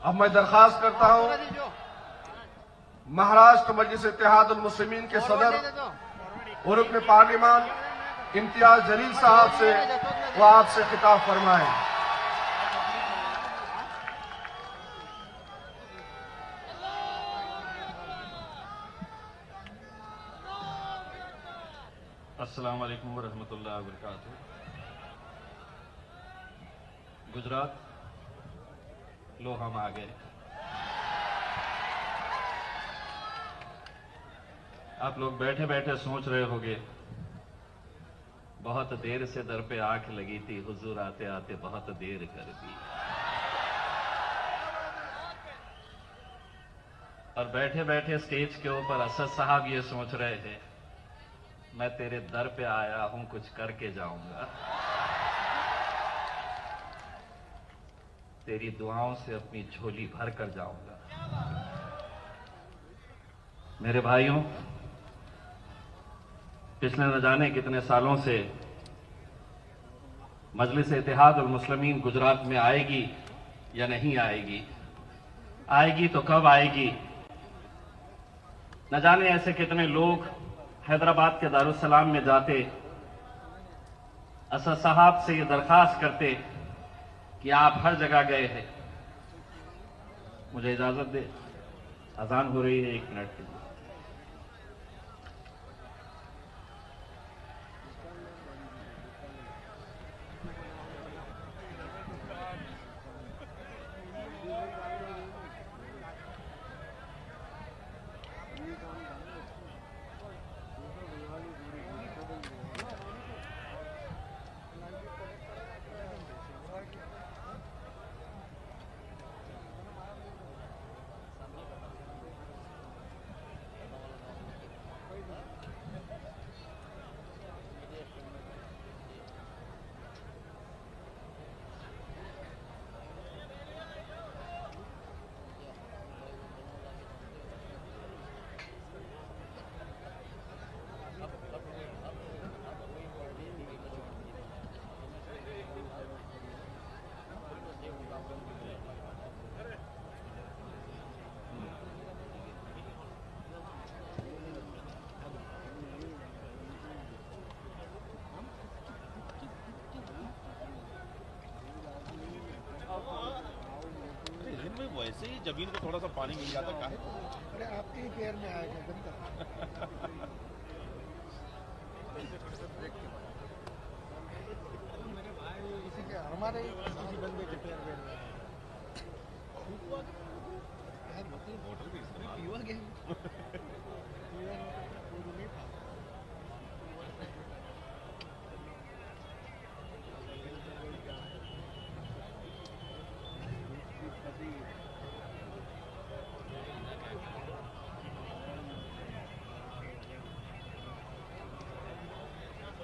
अब मैं दरखास्त करता हूं महाराष्ट्र मजलिस इत्तेहादुल मुस्लिमीन के सदर और रुकन पार्लिमान इम्तियाज जलील साहब से वो आपसे खिताब फरमाएं। अस्सलाम वालेकुम वरहमतुल्लाहि वबरकातुहू। गुजरात लो हम आ गए। आप लोग बैठे बैठे सोच रहे होंगे बहुत देर से दर पे आंख लगी थी, हुजूर आते आते बहुत देर कर दी। और बैठे बैठे स्टेज के ऊपर असद साहब ये सोच रहे थे मैं तेरे दर पे आया हूं, कुछ करके जाऊंगा, तेरी दुआओं से अपनी झोली भर कर जाऊंगा। मेरे भाइयों, पिछले न जाने कितने सालों से मजलिस इत्तेहादुल मुस्लिमीन गुजरात में आएगी या नहीं आएगी, आएगी तो कब आएगी, न जाने ऐसे कितने लोग हैदराबाद के दारुस्सलाम में जाते, असद साहब से ये दरखास्त करते कि आप हर जगह गए हैं, मुझे इजाजत दे, अजान हो रही है, 1 मिनट के लिए। वैसे ही जमीन को थोड़ा सा पानी मिल जाता काहे? अरे आपके ही पैर में आएगा गंदा। इसी के हमारे किसी बंदे के पैर में बोतल भी पीवा गया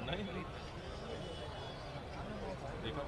नहीं देखा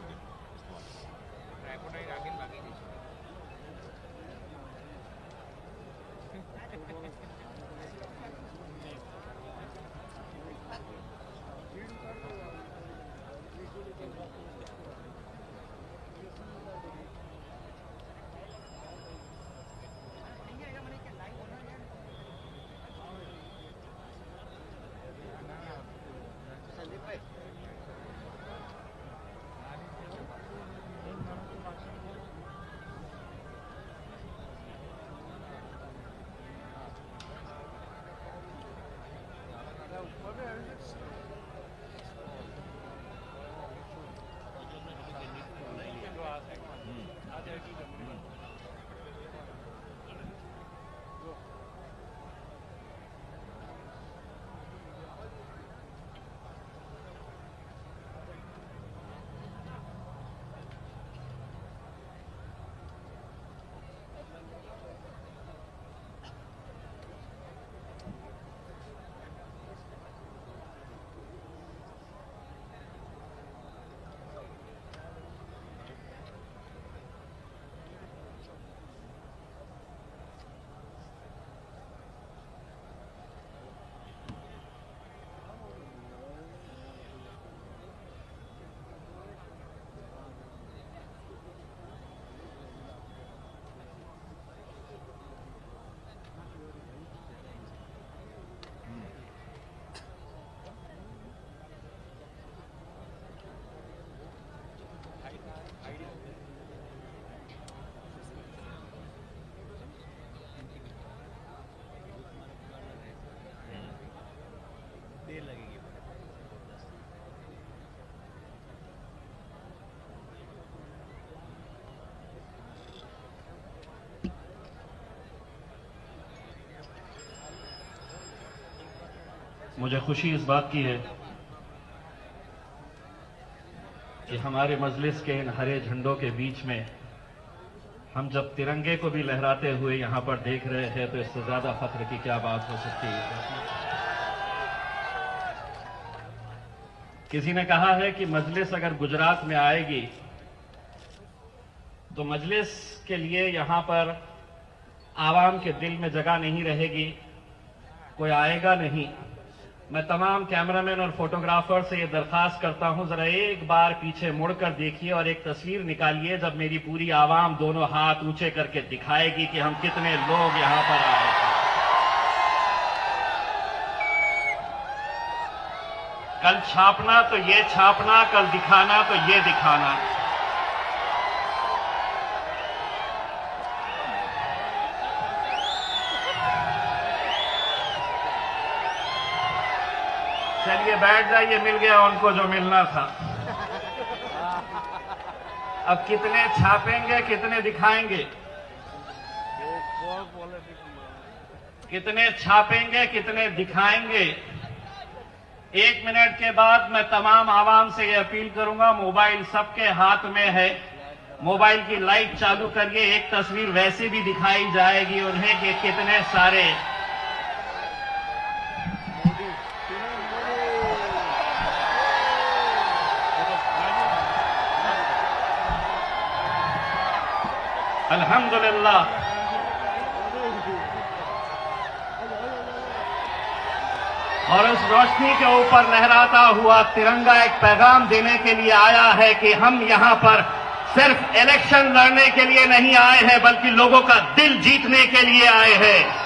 मुझे खुशी इस बात की है कि हमारे मजलिस के इन हरे झंडों के बीच में हम जब तिरंगे को भी लहराते हुए यहां पर देख रहे हैं तो इससे ज्यादा फख्र की क्या बात हो सकती है। किसी ने कहा है कि मजलिस अगर गुजरात में आएगी तो मजलिस के लिए यहां पर आवाम के दिल में जगह नहीं रहेगी, कोई आएगा नहीं। मैं तमाम कैमरामैन और फोटोग्राफर से ये दरखास्त करता हूं, जरा एक बार पीछे मुड़कर देखिए और एक तस्वीर निकालिए जब मेरी पूरी आवाम दोनों हाथ ऊंचे करके दिखाएगी कि हम कितने लोग यहां पर आए हैं। कल छापना तो ये छापना, कल दिखाना तो ये दिखाना। चलिए बैठ जाइए, मिल गया उनको जो मिलना था। अब कितने छापेंगे, कितने दिखाएंगे, कितने छापेंगे, कितने दिखाएंगे। 1 मिनट के बाद मैं तमाम आवाम से ये अपील करूंगा, मोबाइल सबके हाथ में है, मोबाइल की लाइट चालू करिए, एक तस्वीर वैसे भी दिखाई जाएगी उन्हें कि कितने सारे अल्हम्दुलिल्लाह और उस रोशनी के ऊपर लहराता हुआ तिरंगा एक पैगाम देने के लिए आया है कि हम यहां पर सिर्फ इलेक्शन लड़ने के लिए नहीं आए हैं बल्कि लोगों का दिल जीतने के लिए आए हैं।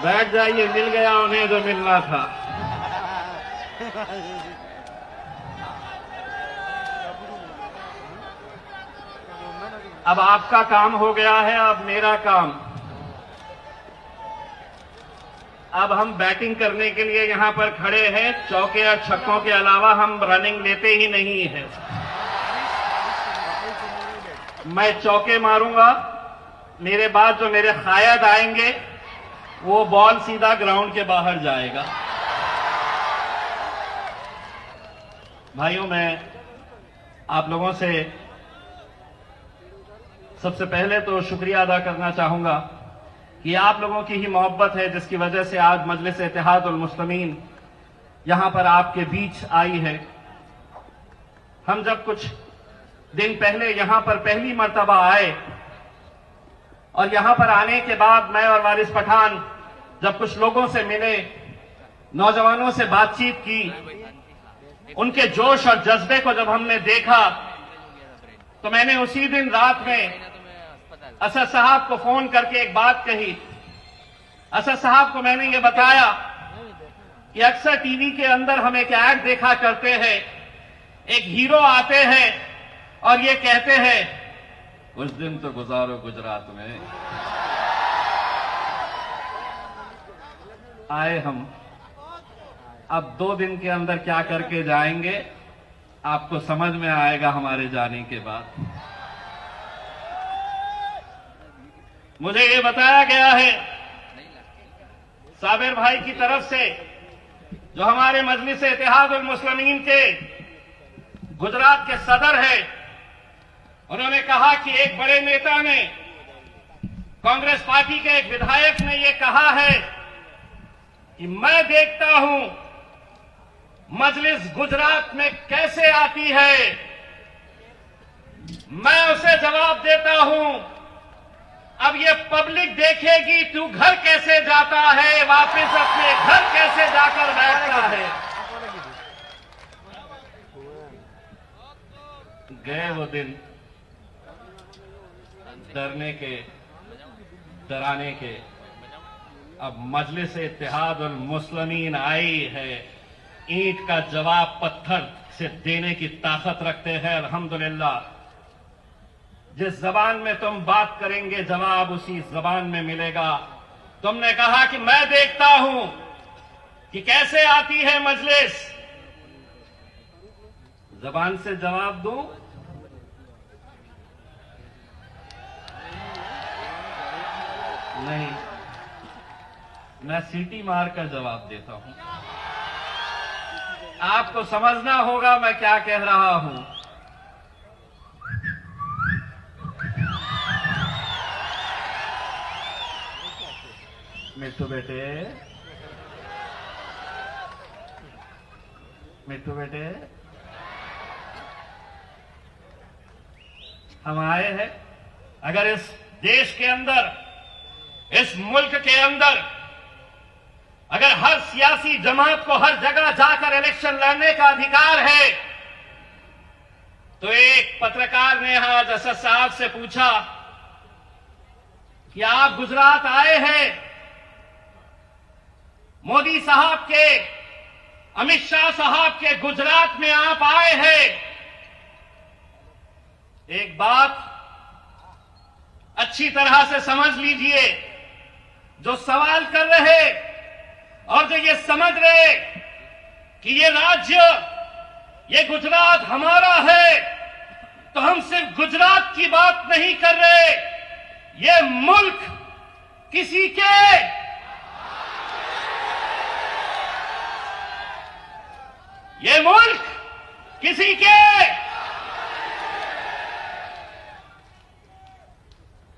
बैठ जाइए, मिल गया उन्हें जो मिलना था। अब आपका काम हो गया है, अब मेरा काम। अब हम बैटिंग करने के लिए यहां पर खड़े हैं। चौके और छक्कों के अलावा हम रनिंग लेते ही नहीं हैं। मैं चौके मारूंगा, मेरे बाद जो मेरे कायद आएंगे वो बॉल सीधा ग्राउंड के बाहर जाएगा। भाइयों, मैं आप लोगों से सबसे पहले तो शुक्रिया अदा करना चाहूंगा कि आप लोगों की ही मोहब्बत है जिसकी वजह से आज मजलिस इत्तेहादुल मुस्लिमीन यहां पर आपके बीच आई है। हम जब कुछ दिन पहले यहां पर पहली मर्तबा आए और यहां पर आने के बाद मैं और वारिस पठान जब कुछ लोगों से मिले, नौजवानों से बातचीत की, उनके जोश और जज्बे को जब हमने देखा तो मैंने उसी दिन रात में असद साहब को फोन करके एक बात कही। असद साहब को मैंने ये बताया कि अक्सर टीवी के अंदर हम एक ऐड देखा करते हैं, एक हीरो आते हैं और ये कहते हैं कुछ दिन तो गुजारो गुजरात में। आए हम, अब 2 दिन के अंदर क्या करके जाएंगे आपको समझ में आएगा हमारे जाने के बाद। मुझे ये बताया गया है साबिर भाई की तरफ से, जो हमारे मजलिस इत्तेहादुल मुस्लिमीन के गुजरात के सदर है, उन्होंने कहा कि एक बड़े नेता ने, कांग्रेस पार्टी के एक विधायक ने यह कहा है कि मैं देखता हूं मजलिस गुजरात में कैसे आती है। मैं उसे जवाब देता हूं अब ये पब्लिक देखेगी तू घर कैसे जाता है, वापस अपने घर कैसे जाकर बैठता है। गए वो दिन डरने के, डराने के। अब मजलिस इत्तेहादुल मुस्लिमीन आई है, ईंट का जवाब पत्थर से देने की ताकत रखते हैं। अल्हम्दुलिल्लाह, जिस जबान में तुम बात करेंगे जवाब उसी जबान में मिलेगा। तुमने कहा कि मैं देखता हूं कि कैसे आती है मजलिस, जबान से जवाब दूं? नहीं, मैं सीटी मार कर जवाब देता हूं। आपको समझना होगा मैं क्या कह रहा हूं। मिट्टू बेटे, मिट्टू बेटे, हम आए हैं। अगर इस देश के अंदर, इस मुल्क के अंदर, अगर हर सियासी जमात को हर जगह जाकर इलेक्शन लड़ने का अधिकार है, तो एक पत्रकार ने आज असद साहब से पूछा कि आप गुजरात आए हैं, मोदी साहब के, अमित शाह साहब के गुजरात में आप आए हैं। एक बात अच्छी तरह से समझ लीजिए, जो सवाल कर रहे और जो ये समझ रहे कि ये राज्य, ये गुजरात हमारा है, तो हम सिर्फ गुजरात की बात नहीं कर रहे। ये मुल्क किसी के, ये मुल्क किसी के।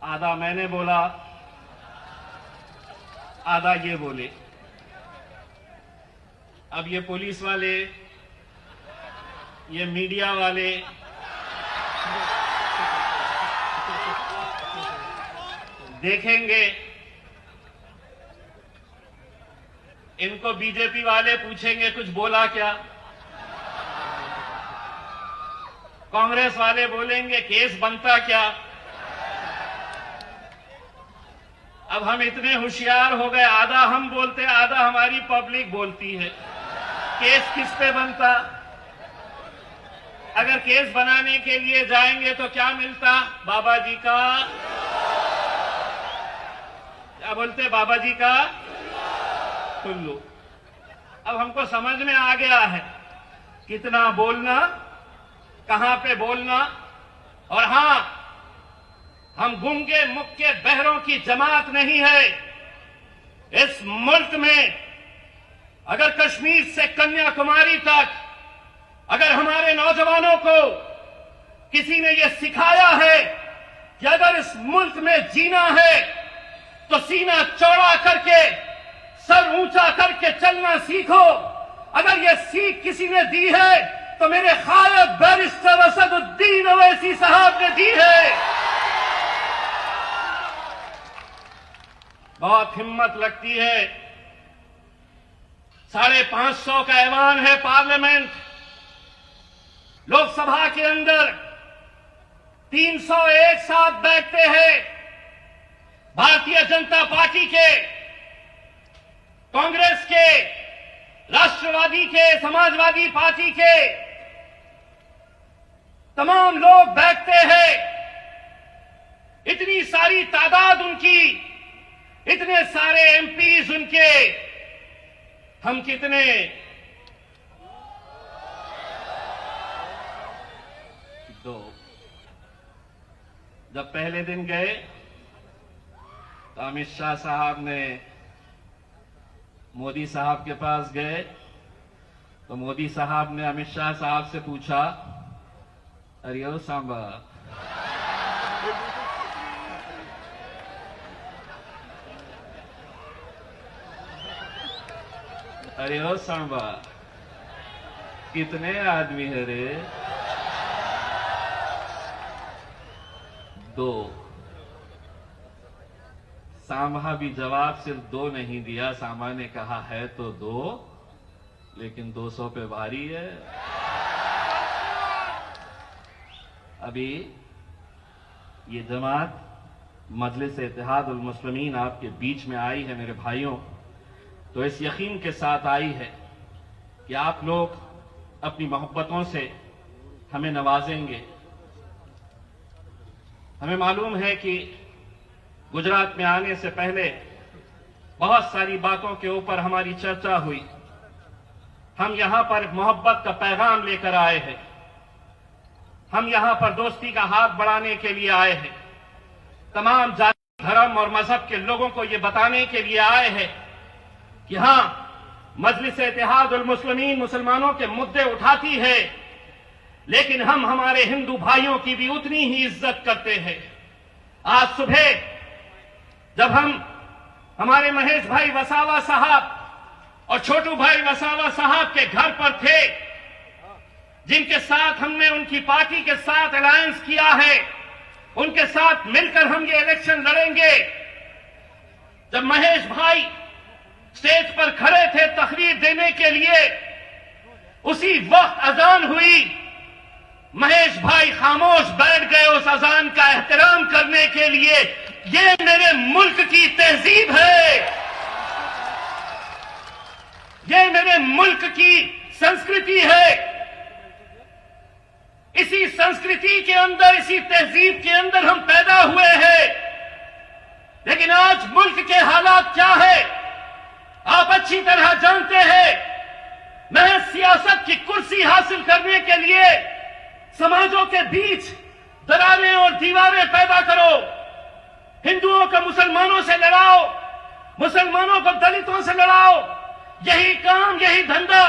आधा मैंने बोला, आधा ये बोले। अब ये पुलिस वाले, ये मीडिया वाले, देखेंगे, इनको बीजेपी वाले पूछेंगे कुछ बोला क्या, कांग्रेस वाले बोलेंगे केस बनता क्या। अब हम इतने होशियार हो गए, आधा हम बोलते, आधा हमारी पब्लिक बोलती है। केस किस पे बनता? अगर केस बनाने के लिए जाएंगे तो क्या मिलता? बाबा जी का, क्या बोलते, बाबा जी का टुल्लू। अब हमको समझ में आ गया है कितना बोलना, कहां पे बोलना। और हां, हम गूंगे मुक्के बहरों की जमात नहीं है। इस मुल्क में अगर कश्मीर से कन्याकुमारी तक अगर हमारे नौजवानों को किसी ने यह सिखाया है कि अगर इस मुल्क में जीना है तो सीना चौड़ा करके, सर ऊंचा करके चलना सीखो। अगर यह सीख किसी ने दी है तो मेरे खायब बैरिस्टर असदुद्दीन ओवैसी साहब ने दी है। बहुत हिम्मत लगती है। 550 का ऐवान है पार्लियामेंट, लोकसभा के अंदर 300 एक साथ बैठते हैं। भारतीय जनता पार्टी के, कांग्रेस के, राष्ट्रवादी के, समाजवादी पार्टी के तमाम लोग बैठते हैं। इतनी सारी तादाद उनकी, इतने सारे एमपीज उनके, हम कितने? दो। जब पहले दिन गए तो अमित शाह साहब ने मोदी साहब के पास गए तो मोदी साहब ने अमित शाह साहब से पूछा, अरे ओ सांबा, अरे ओ सांबा, कितने आदमी है रे? 2। सांबा भी जवाब सिर्फ 2 नहीं दिया। सांबा ने कहा है तो 2, लेकिन 200 पे भारी है। अभी ये जमात मजलिस इत्तेहाद उल मुस्लिमीन आपके बीच में आई है मेरे भाइयों, तो इस यकीन के साथ आई है कि आप लोग अपनी मोहब्बतों से हमें नवाजेंगे। हमें मालूम है कि गुजरात में आने से पहले बहुत सारी बातों के ऊपर हमारी चर्चा हुई। हम यहां पर मोहब्बत का पैगाम लेकर आए हैं। हम यहां पर दोस्ती का हाथ बढ़ाने के लिए आए हैं। तमाम जाति, धर्म और मजहब के लोगों को ये बताने के लिए आए हैं कि हां, मजलिस इत्तेहादुल मुस्लिमीन मुसलमानों के मुद्दे उठाती है, लेकिन हम हमारे हिंदू भाइयों की भी उतनी ही इज्जत करते हैं। आज सुबह जब हम हमारे महेश भाई वसावा साहब और छोटू भाई वसावा साहब के घर पर थे, जिनके साथ हमने उनकी पार्टी के साथ अलायंस किया है, उनके साथ मिलकर हम ये इलेक्शन लड़ेंगे। जब महेश भाई स्टेज पर खड़े थे तकरीर देने के लिए, उसी वक्त अजान हुई, महेश भाई खामोश बैठ गए उस अजान का एहतराम करने के लिए। ये मेरे मुल्क की तहजीब है, ये मेरे मुल्क की संस्कृति है। इसी संस्कृति के अंदर, इसी तहजीब के अंदर हम पैदा हुए हैं। लेकिन आज मुल्क के हालात क्या है आप अच्छी तरह जानते हैं। महज सियासत की कुर्सी हासिल करने के लिए समाजों के बीच दरारें और दीवारें पैदा करो, हिंदुओं को मुसलमानों से लड़ाओ, मुसलमानों को दलितों से लड़ाओ। यही काम, यही धंधा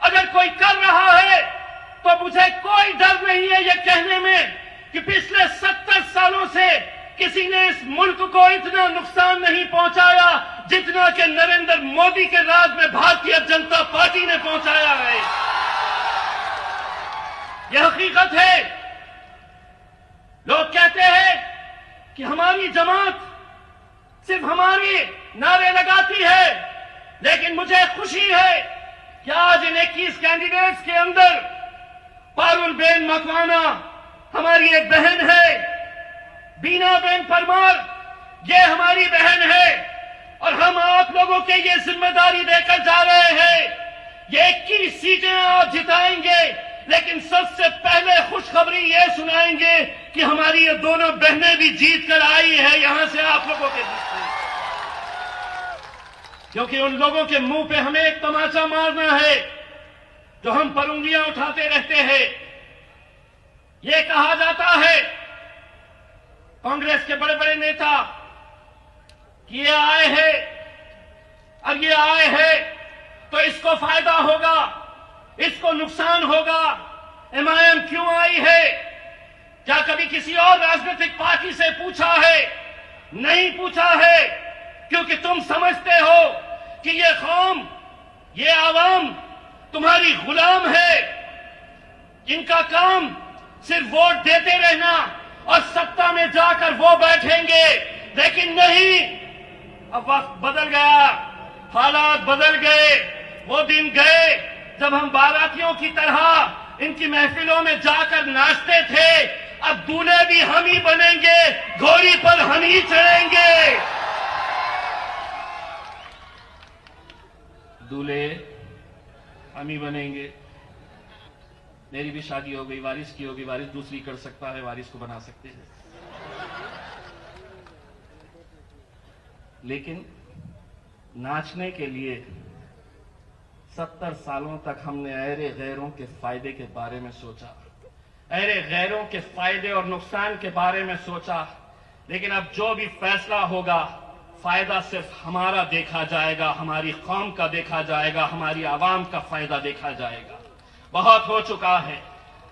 अगर कोई कर रहा है तो मुझे कोई डर नहीं है ये कहने में कि पिछले 70 सालों से किसी ने इस मुल्क को इतना नुकसान नहीं पहुंचाया जितना कि नरेंद्र मोदी के राज में भारतीय जनता पार्टी ने पहुंचाया है। यह हकीकत है। लोग कहते हैं कि हमारी जमात सिर्फ हमारी नारे लगाती है, लेकिन मुझे खुशी है कि आज इन 21 कैंडिडेट्स के अंदर पारुल बेन मकवाना हमारी एक बहन है, बीना बेन परमार ये हमारी बहन है, और हम आप लोगों के ये जिम्मेदारी देकर जा रहे हैं। ये 21 सीटें आप जिताएंगे, लेकिन सबसे पहले खुशखबरी ये सुनाएंगे कि हमारी ये दोनों बहनें भी जीत कर आई है यहां से आप लोगों के बीच में। क्योंकि उन लोगों के मुंह पे हमें एक तमाचा मारना है जो हम पर उंगलियां उठाते रहते हैं। ये कहा जाता है कांग्रेस के बड़े बड़े नेता कि ये आए हैं और ये आए हैं तो इसको फायदा होगा, इसको नुकसान होगा। एमआईएम क्यों आई है? क्या कभी किसी और राजनीतिक पार्टी से पूछा है? नहीं पूछा है, क्योंकि तुम समझते हो कि ये कौम, ये आवाम तुम्हारी गुलाम है। इनका काम सिर्फ वोट देते रहना और सत्ता में जाकर वो बैठेंगे। लेकिन नहीं, अब वक्त बदल गया, हालात बदल गए। वो दिन गए जब हम बारातियों की तरह इनकी महफिलों में जाकर नाचते थे। अब दूल्हे भी हम ही बनेंगे, घोड़ी पर हम ही चढ़ेंगे। दूल्हे हम ही बनेंगे। मेरी भी शादी हो गई, वारिस की होगी, वारिस दूसरी कर सकता है, वारिस को बना सकते हैं। लेकिन नाचने के लिए 70 सालों तक हमने अहरे गैरों के फायदे के बारे में सोचा, अहरे गैरों के फायदे और नुकसान के बारे में सोचा। लेकिन अब जो भी फैसला होगा, फायदा सिर्फ हमारा देखा जाएगा, हमारी कौम का देखा जाएगा, हमारी आवाम का फायदा देखा जाएगा। बहुत हो चुका है।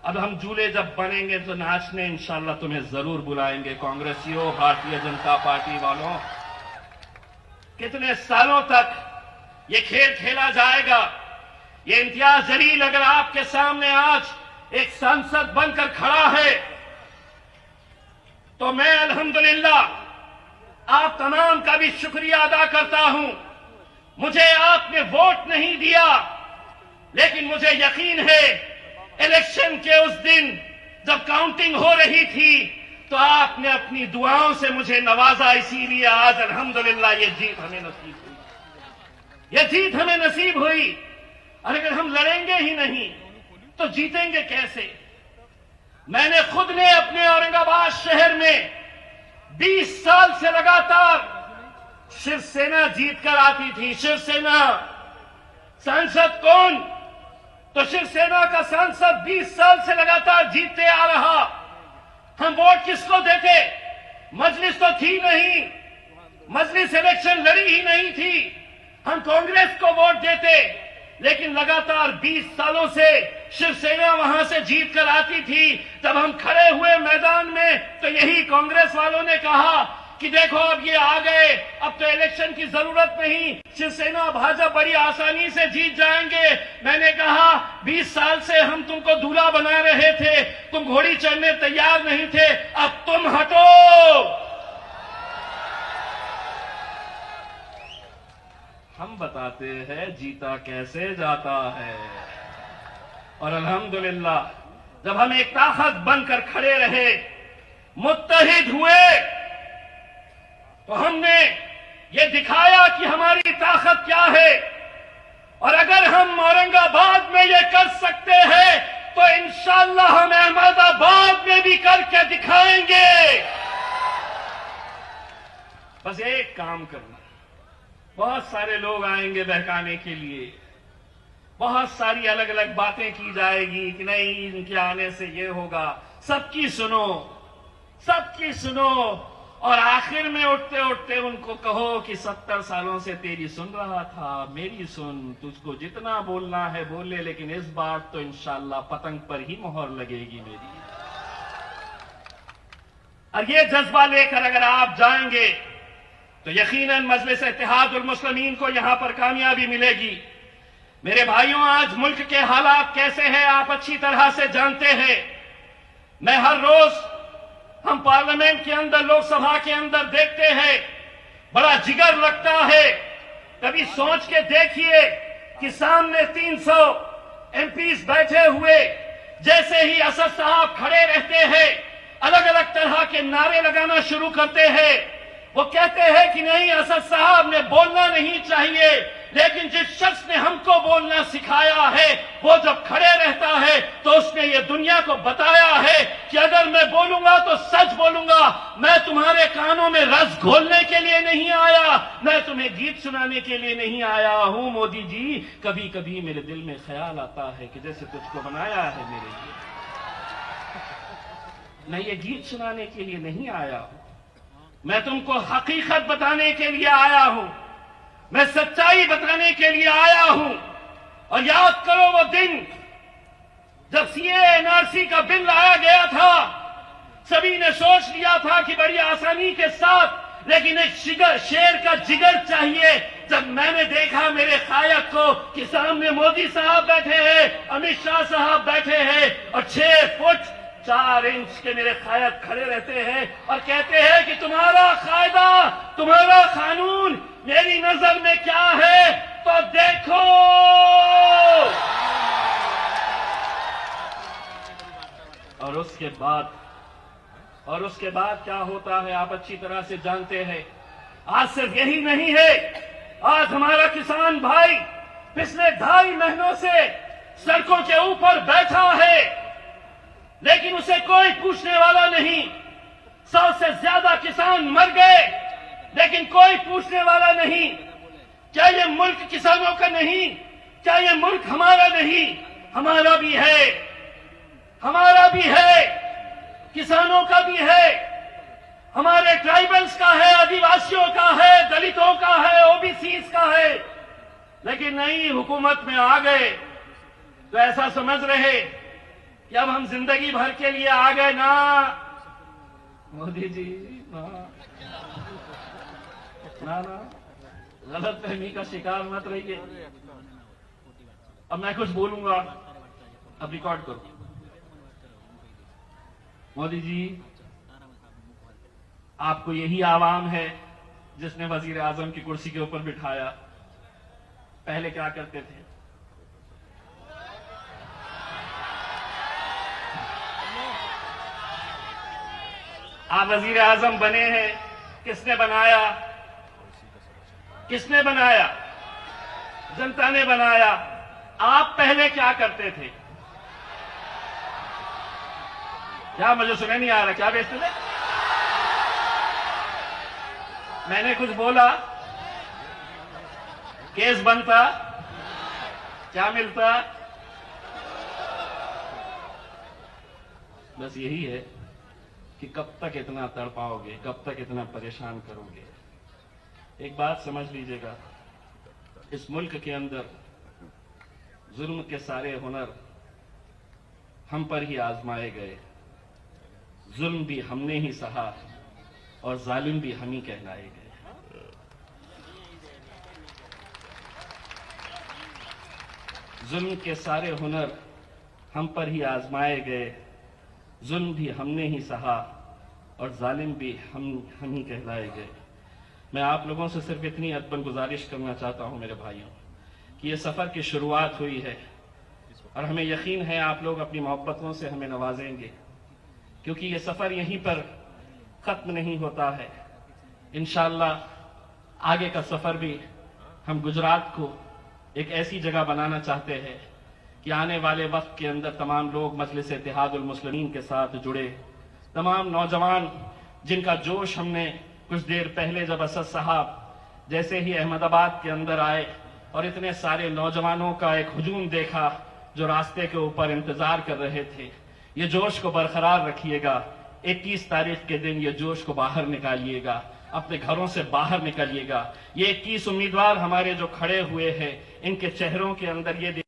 अब हम दूल्हे जब बनेंगे तो नाचने इंशाल्लाह तुम्हें जरूर बुलाएंगे। कांग्रेसियों, भारतीय जनता पार्टी वालों, कितने सालों तक ये खेल खेला जाएगा? ये इम्तियाज जलील अगर आपके सामने आज एक सांसद बनकर खड़ा है तो मैं अल्हम्दुलिल्लाह आप तमाम का भी शुक्रिया अदा करता हूं। मुझे आपने वोट नहीं दिया, लेकिन मुझे यकीन है इलेक्शन के उस दिन जब काउंटिंग हो रही थी तो आपने अपनी दुआओं से मुझे नवाजा। इसीलिए आज अल्हम्दुलिल्लाह ये जीत हमें नसीब हुई, ये जीत हमें नसीब हुई। और अगर हम लड़ेंगे ही नहीं तो जीतेंगे कैसे? मैंने खुद ने अपने औरंगाबाद शहर में 20 साल से लगातार शिवसेना जीत कर आती थी। शिवसेना सांसद कौन? तो शिवसेना का सांसद 20 साल से लगातार जीतते आ रहा। हम वोट किसको देते? मजलिस तो थी नहीं, मजलिस इलेक्शन लड़ी ही नहीं थी। हम कांग्रेस को वोट देते, लेकिन लगातार 20 सालों से शिवसेना वहां से जीत कर आती थी। जब हम खड़े हुए मैदान में तो यही कांग्रेस वालों ने कहा कि देखो अब ये आ गए, अब तो इलेक्शन की जरूरत नहीं, शिवसेना भाजपा बड़ी आसानी से जीत जाएंगे। मैंने कहा 20 साल से हम तुमको दूल्हा बना रहे थे, तुम घोड़ी चढ़ने तैयार नहीं थे, अब तुम हटो। हम बताते हैं जीता कैसे जाता है। और अल्हम्दुलिल्लाह जब हम एक ताकत बनकर खड़े रहे, मुत्तहिद हुए, तो हमने ये दिखाया कि हमारी ताकत क्या है। और अगर हम औरंगाबाद में ये कर सकते हैं तो इंशाअल्लाह हम अहमदाबाद में भी करके दिखाएंगे। बस एक काम करना, बहुत सारे लोग आएंगे बहकाने के लिए, बहुत सारी अलग अलग बातें की जाएगी कि नहीं इनके आने से ये होगा। सबकी सुनो, सबकी सुनो, और आखिर में उठते उठते उनको कहो कि 70 सालों से तेरी सुन रहा था, मेरी सुन, तुझको जितना बोलना है बोल ले, लेकिन इस बार तो इंशाअल्लाह पतंग पर ही मोहर लगेगी मेरी। और ये जज्बा लेकर अगर आप जाएंगे तो यकीनन मजलिस इत्तेहादुल मुस्लिमीन को यहां पर कामयाबी मिलेगी। मेरे भाइयों, आज मुल्क के हालात कैसे हैं आप अच्छी तरह से जानते हैं। मैं हर रोज हम पार्लियामेंट के अंदर, लोकसभा के अंदर देखते हैं, बड़ा जिगर लगता है। कभी सोच के देखिए कि सामने 300 एमपीज बैठे हुए, जैसे ही असद साहब खड़े रहते हैं, अलग अलग तरह के नारे लगाना शुरू करते हैं। वो कहते हैं कि नहीं, असद साहब ने बोलना नहीं चाहिए, लेकिन जिस शख्स ने हमको बोलना सिखाया है वो जब खड़े रहता है तो उसने ये दुनिया को बताया है कि अगर मैं बोलूंगा तो सच बोलूंगा। मैं तुम्हारे कानों में रस घोलने के लिए नहीं आया, मैं तुम्हें गीत सुनाने के लिए नहीं आया हूं। मोदी जी, कभी कभी मेरे दिल में ख्याल आता है कि जैसे तुझको बनाया है मेरे लिए, मैं ये गीत सुनाने के लिए नहीं आया हूं, मैं तुमको हकीकत बताने के लिए आया हूं, मैं सच्चाई बताने के लिए आया हूं। और याद करो वो दिन जब सीए एनआरसी का बिल लाया गया था, सभी ने सोच लिया था कि बड़ी आसानी के साथ, लेकिन एक शेर का जिगर चाहिए। जब मैंने देखा मेरे कायक को कि सामने मोदी साहब बैठे हैं, अमित शाह साहब बैठे हैं, और 6 फुट 4 इंच के मेरे कायद खड़े रहते हैं और कहते हैं कि तुम्हारा कायदा, तुम्हारा कानून मेरी नजर में क्या है, तो देखो। और उसके बाद क्या होता है आप अच्छी तरह से जानते हैं। आज सिर्फ यही नहीं है, आज हमारा किसान भाई पिछले 2.5 महीनों से सड़कों के ऊपर बैठा है, लेकिन उसे कोई पूछने वाला नहीं। 100 से ज्यादा किसान मर गए, लेकिन कोई पूछने वाला नहीं। क्या ये मुल्क किसानों का नहीं? क्या ये मुल्क हमारा नहीं? हमारा भी है, हमारा भी है, किसानों का भी है, हमारे ट्राइबल्स का है, आदिवासियों का है, दलितों का है, ओबीसीज का है। लेकिन नहीं, हुकूमत में आ गए तो ऐसा समझ रहे कि अब हम जिंदगी भर के लिए आ गए। ना मोदी जी, ना, गलत फहमी का शिकार मत रहिए। अब मैं कुछ बोलूंगा, अब रिकॉर्ड करो। मोदी जी, आपको यही आवाम है जिसने वजीर आजम की कुर्सी के ऊपर बिठाया। पहले क्या करते थे? आप वजीर आजम बने हैं, किसने बनाया? किसने बनाया? जनता ने बनाया। आप पहले क्या करते थे? क्या मुझे सुने नहीं आ रहा? क्या बेचते थे? मैंने कुछ बोला, केस बनता, क्या मिलता? बस यही है कि कब तक इतना तड़पाओगे, कब तक इतना परेशान करोगे। एक बात समझ लीजिएगा, इस मुल्क के अंदर जुल्म के सारे हुनर हम पर ही आजमाए गए। जुल्म भी हमने ही सहा और जालिम भी हम ही कहलाए गए। जुल्म के सारे हुनर हम पर ही आजमाए गए, जुल्म भी हमने ही सहा और जालिम भी हम ही कहलाए गए। मैं आप लोगों से सिर्फ इतनी अदबन गुजारिश करना चाहता हूं मेरे भाइयों कि ये सफ़र की शुरुआत हुई है और हमें यकीन है आप लोग अपनी मोहब्बतों से हमें नवाजेंगे, क्योंकि ये सफ़र यहीं पर ख़त्म नहीं होता है। इंशाअल्लाह आगे का सफ़र भी हम गुजरात को एक ऐसी जगह बनाना चाहते हैं कि आने वाले वक्त के अंदर तमाम लोग मजलिस इत्तेहादुल मुस्लिमीन के साथ जुड़े, तमाम नौजवान जिनका जोश हमने कुछ देर पहले जब असद साहब जैसे ही अहमदाबाद के अंदर आए और इतने सारे नौजवानों का एक हुजूम देखा जो रास्ते के ऊपर इंतजार कर रहे थे, ये जोश को बरकरार रखिएगा। 21 तारीख के दिन ये जोश को बाहर निकालिएगा, अपने घरों से बाहर निकलिएगा। ये 21 उम्मीदवार हमारे जो खड़े हुए हैं, इनके चेहरों के अंदर ये